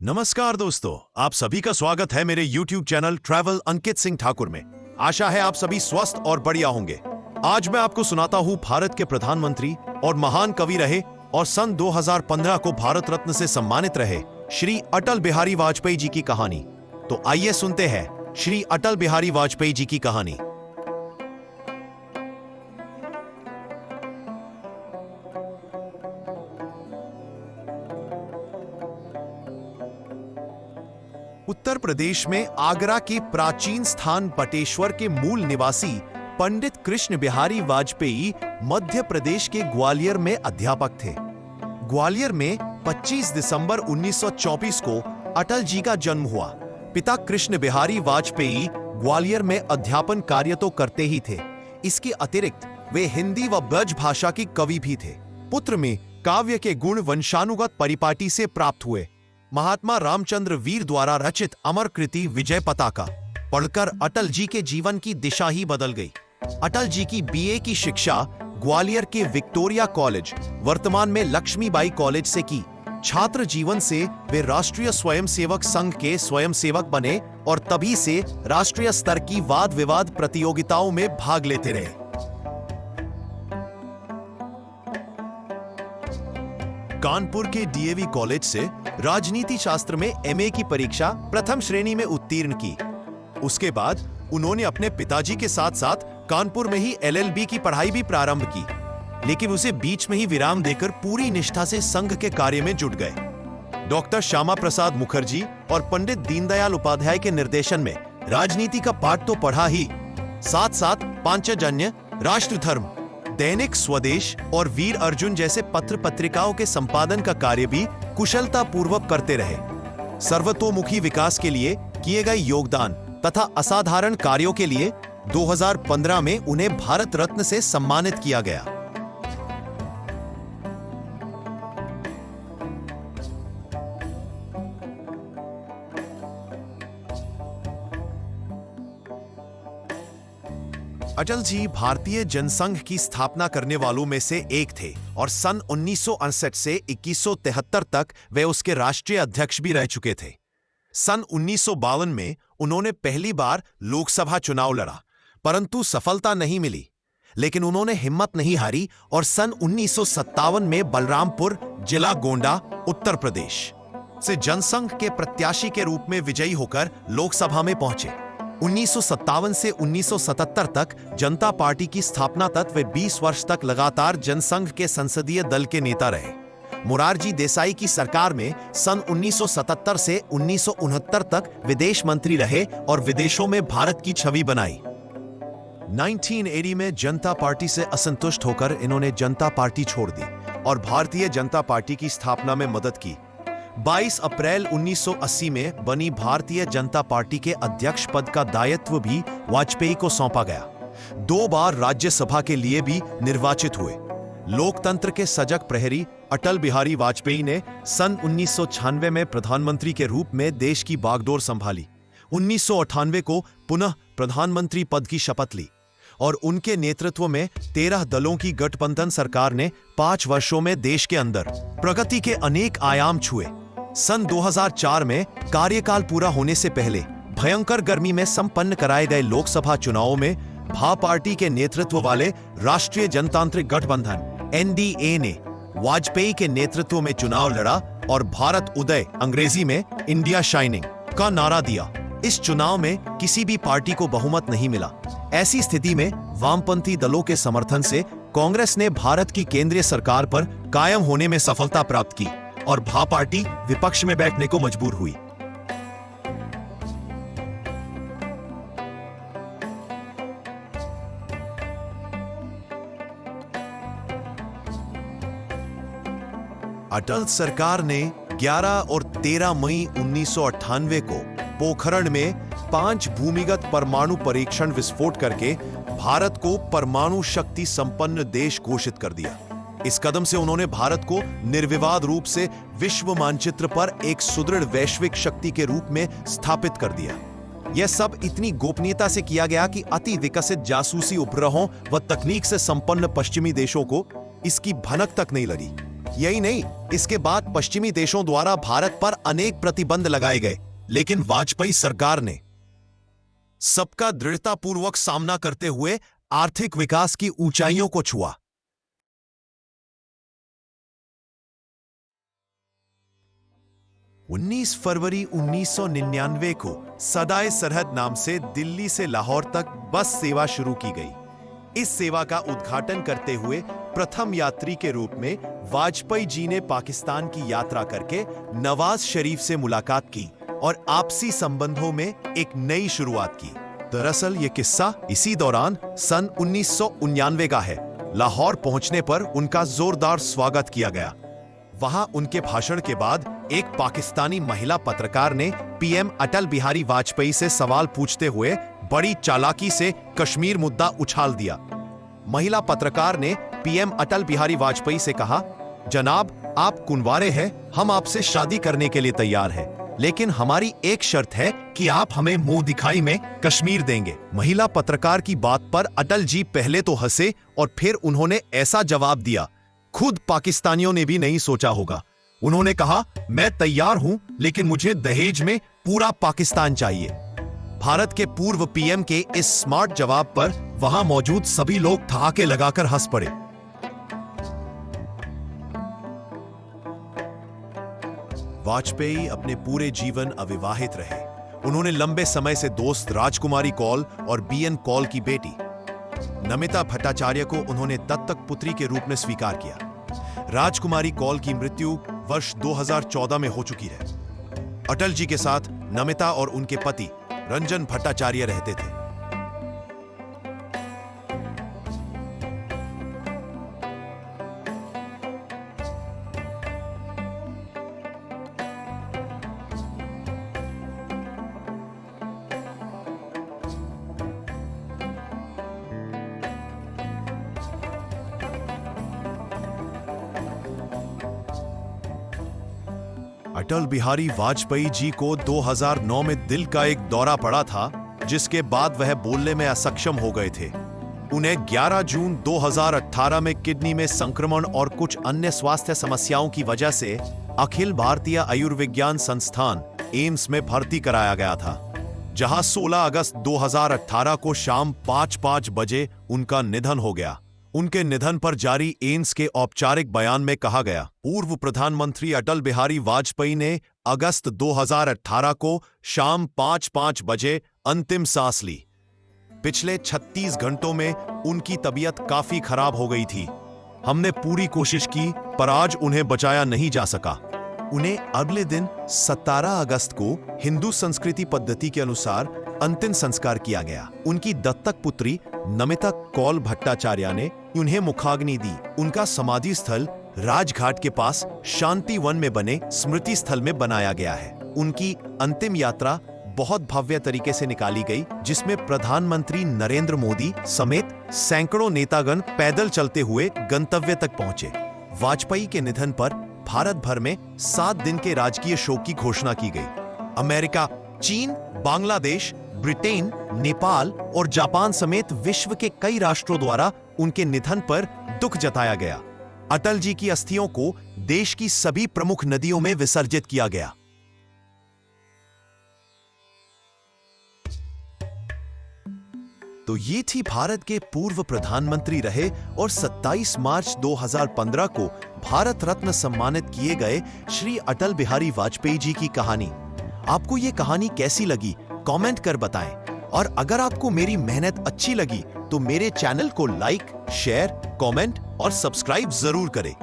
नमस्कार दोस्तों, आप सभी का स्वागत है मेरे YouTube channel travel Ankit Singh Thakur में। आशा है आप सभी स्वस्थ और बढ़िया होंगे। आज मैं आपको सुनाता हूँ भारत के प्रधानमंत्री और महान कवि रहे और सन 2015 को भारत रत्न से सम्मानित रहे श्री अटल बिहारी वाजपेयी जी की कहानी। तो आइए सुनते हैं श्री अटल बिहारी वाजपेयी जी की कहानी। उत्तर प्रदेश में आगरा के प्राचीन स्थान बटेश्वर के मूल निवासी पंडित कृष्ण बिहारी वाजपेयी मध्य प्रदेश के ग्वालियर में अध्यापक थे। ग्वालियर में 25 दिसंबर 1924 को अटल जी का जन्म हुआ। पिता कृष्ण बिहारी वाजपेयी ग्वालियर में अध्यापन कार्य तो करते ही थे, इसके अतिरिक्त वे हिंदी व ब्रज भाषा की कवि भी थे। पुत्र में काव्य के गुण वंशानुगत परिपाटी से प्राप्त हुए। महात्मा रामचंद्र वीर द्वारा रचित अमर कृति विजय पताका पढ़कर अटल जी के जीवन की दिशा ही बदल गई। अटल जी की बीए की शिक्षा ग्वालियर के विक्टोरिया कॉलेज, वर्तमान में लक्ष्मीबाई कॉलेज से की। छात्र जीवन से वे राष्ट्रीय स्वयंसेवक संघ के स्वयंसेवक बने और तभी से राष्ट्रीय स्तर की वाद विवाद प्रतियोगिताओं में भाग लेते रहे। कानपुर के डीएवी कॉलेज से राजनीति शास्त्र में एमए की परीक्षा प्रथम श्रेणी में उत्तीर्ण की। उसके बाद उन्होंने अपने पिताजी के साथ साथ कानपुर में ही एलएलबी की पढ़ाई भी प्रारंभ की, लेकिन उसे बीच में ही विराम देकर पूरी निष्ठा से संघ के कार्य में जुट गए। डॉक्टर श्यामा प्रसाद मुखर्जी और पंडित दीनदयाल उपाध्याय के निर्देशन में राजनीति का पाठ तो पढ़ा ही, साथ साथ पांचजन्य, राष्ट्रधर्म, दैनिक स्वदेश और वीर अर्जुन जैसे पत्र पत्रिकाओं के संपादन का कार्य भी कुशलता पूर्वक करते रहे। सर्वतोमुखी विकास के लिए किए गए योगदान तथा असाधारण कार्यों के लिए 2015 में उन्हें भारत रत्न से सम्मानित किया गया। अटल जी भारतीय जनसंघ की स्थापना करने वालों में से एक थे और सन 1968 से 2173 तक वे उसके राष्ट्रीय अध्यक्ष भी रह चुके थे। सन 1952 में उन्होंने पहली बार लोकसभा चुनाव लड़ा, परंतु सफलता नहीं मिली, लेकिन उन्होंने हिम्मत नहीं हारी और सन 1957 में बलरामपुर, जिला गोंडा, उत्तर प्रदेश से जनसंघ के प्रत्याशी के रूप में विजयी होकर लोकसभा में पहुंचे। 1957 से 1977 तक जनता पार्टी की स्थापना तक वे 20 वर्ष तक लगातार जनसंघ के संसदीय दल के नेता रहे। मोरारजी देसाई की सरकार में सन 1977 से 1969 तक विदेश मंत्री रहे और विदेशों में भारत की छवि बनाई। 1980 में जनता पार्टी से असंतुष्ट होकर इन्होंने जनता पार्टी छोड़ दी और भारतीय जनता पार्टी की स्थापना में मदद की। 22 अप्रैल 1980 में बनी भारतीय जनता पार्टी के अध्यक्ष पद का दायित्व भी वाजपेयी को सौंपा गया। 2 बार राज्यसभा के लिए भी निर्वाचित हुए। लोकतंत्र के सजग प्रहरी अटल बिहारी वाजपेयी ने सन 1996 में प्रधानमंत्री के रूप में देश की बागडोर संभाली। 1998 को पुनः प्रधानमंत्री पद की शपथ ली और उनके नेतृत्व में 13 दलों की गठबंधन सरकार ने 5 वर्षों में देश के अंदर प्रगति के अनेक आयाम छुए। सन 2004 में कार्यकाल पूरा होने से पहले भयंकर गर्मी में संपन्न कराए गए लोकसभा चुनावों में भा पार्टी के नेतृत्व वाले राष्ट्रीय जनतांत्रिक गठबंधन एनडीए ने वाजपेयी के नेतृत्व में चुनाव लड़ा और भारत उदय, अंग्रेजी में इंडिया शाइनिंग, का नारा दिया। इस चुनाव में किसी भी पार्टी को बहुमत नहीं मिला। ऐसी स्थिति में वामपंथी दलों के समर्थन से कांग्रेस ने भारत की केंद्रीय सरकार पर कायम होने में सफलता प्राप्त की और भा पार्टी विपक्ष में बैठने को मजबूर हुई। अटल सरकार ने 11 और 13 मई 1998 को पोखरण में 5 भूमिगत परमाणु परीक्षण विस्फोट करके भारत को परमाणु शक्ति संपन्न देश घोषित कर दिया। इस कदम से उन्होंने भारत को निर्विवाद रूप से विश्व मानचित्र पर एक सुदृढ़ वैश्विक शक्ति के रूप में स्थापित कर दिया। यह सब इतनी गोपनीयता से किया गया कि अति विकसित जासूसी उपग्रहों व तकनीक से संपन्न पश्चिमी देशों को इसकी भनक तक नहीं लगी। यही नहीं, इसके बाद पश्चिमी देशों द्वारा भारत पर अनेक प्रतिबंध लगाए गए, लेकिन वाजपेयी सरकार ने सबका दृढ़तापूर्वक सामना करते हुए आर्थिक विकास की ऊंचाइयों को छुआ। फरवरी 1999 को सदाए सरहद नाम से दिल्ली से लाहौर तक बस सेवा शुरू की गई। इस सेवा का उद्घाटन करते हुए प्रथम यात्री के रूप में वाजपेयी जी ने पाकिस्तान की यात्रा करके नवाज शरीफ से मुलाकात की और आपसी संबंधों में एक नई शुरुआत की। दरअसल ये किस्सा इसी दौरान सन 1999 का है। लाहौर पहुंचने पर उनका जोरदार स्वागत किया गया। वहां उनके भाषण के बाद एक पाकिस्तानी महिला पत्रकार ने पीएम अटल बिहारी वाजपेयी से सवाल पूछते हुए बड़ी चालाकी से कश्मीर मुद्दा उछाल दिया। महिला पत्रकार ने पीएम अटल बिहारी वाजपेयी से कहा, जनाब आप कुंवारे हैं, हम आपसे शादी करने के लिए तैयार हैं, लेकिन हमारी एक शर्त है कि आप हमें मुंह दिखाई में कश्मीर देंगे। महिला पत्रकार की बात पर अटल जी पहले तो हंसे और फिर उन्होंने ऐसा जवाब दिया, खुद पाकिस्तानियों ने भी नहीं सोचा होगा। उन्होंने कहा, मैं तैयार हूं, लेकिन मुझे दहेज में पूरा पाकिस्तान चाहिए। भारत के पूर्व पीएम के इस स्मार्ट जवाब पर वहां मौजूद सभी लोग ठहाके लगाकर हंस पड़े। वाजपेयी अपने पूरे जीवन अविवाहित रहे। उन्होंने लंबे समय से दोस्त राजकुमारी कौल और बीएन कौल की बेटी नमिता भट्टाचार्य को उन्होंने दत्तक पुत्री के रूप में स्वीकार किया। राजकुमारी कौल की मृत्यु वर्ष 2014 में हो चुकी है। अटल जी के साथ नमिता और उनके पति रंजन भट्टाचार्य रहते थे। अटल बिहारी वाजपेयी जी को 2009 में दिल का एक दौरा पड़ा था, जिसके बाद वह बोलने में असक्षम हो गए थे। उन्हें 11 जून 2018 में किडनी में संक्रमण और कुछ अन्य स्वास्थ्य समस्याओं की वजह से अखिल भारतीय आयुर्विज्ञान संस्थान एम्स में भर्ती कराया गया था, जहां 16 अगस्त 2018 को शाम 5:05 बजे उनका निधन हो गया। उनके निधन पर जारी एम्स के औपचारिक बयान में कहा गया, पूर्व प्रधानमंत्री अटल बिहारी वाजपेयी ने अगस्त 2018 को शाम 5:05 बजे अंतिम सांस ली। पिछले 36 घंटों में उनकी तबीयत काफी खराब हो गई थी। हमने पूरी कोशिश की, पर आज उन्हें बचाया नहीं जा सका। उन्हें अगले दिन 17 अगस्त को हिंदू संस्कृति पद्धति के अनुसार अंतिम संस्कार किया गया। उनकी दत्तक पुत्री नमिता कौल भट्टाचार्य ने उन्हें मुखाग्नि दी। उनका समाधि स्थल राजघाट के पास शांति वन में बने स्मृति स्थल में बनाया गया है। उनकी अंतिम यात्रा बहुत भव्य तरीके से निकाली गई, जिसमें प्रधानमंत्री नरेंद्र मोदी समेत सैकड़ों नेतागण पैदल चलते हुए गंतव्य तक पहुंचे। वाजपेयी के निधन पर भारत भर में 7 दिन के राजकीय शोक की घोषणा की गई। अमेरिका, चीन, बांग्लादेश, ब्रिटेन, नेपाल और जापान समेत विश्व के कई राष्ट्रों द्वारा उनके निधन पर दुख जताया गया। अटल जी की अस्थियों को देश की सभी प्रमुख नदियों में विसर्जित किया गया। तो ये थी भारत के पूर्व प्रधानमंत्री रहे और 27 मार्च 2015 को भारत रत्न सम्मानित किए गए श्री अटल बिहारी वाजपेयी जी की कहानी। आपको ये कहानी कैसी लगी, कमेंट कर बताएं। और अगर आपको मेरी मेहनत अच्छी लगी तो मेरे चैनल को लाइक, शेयर, कमेंट और सब्सक्राइब जरूर करें।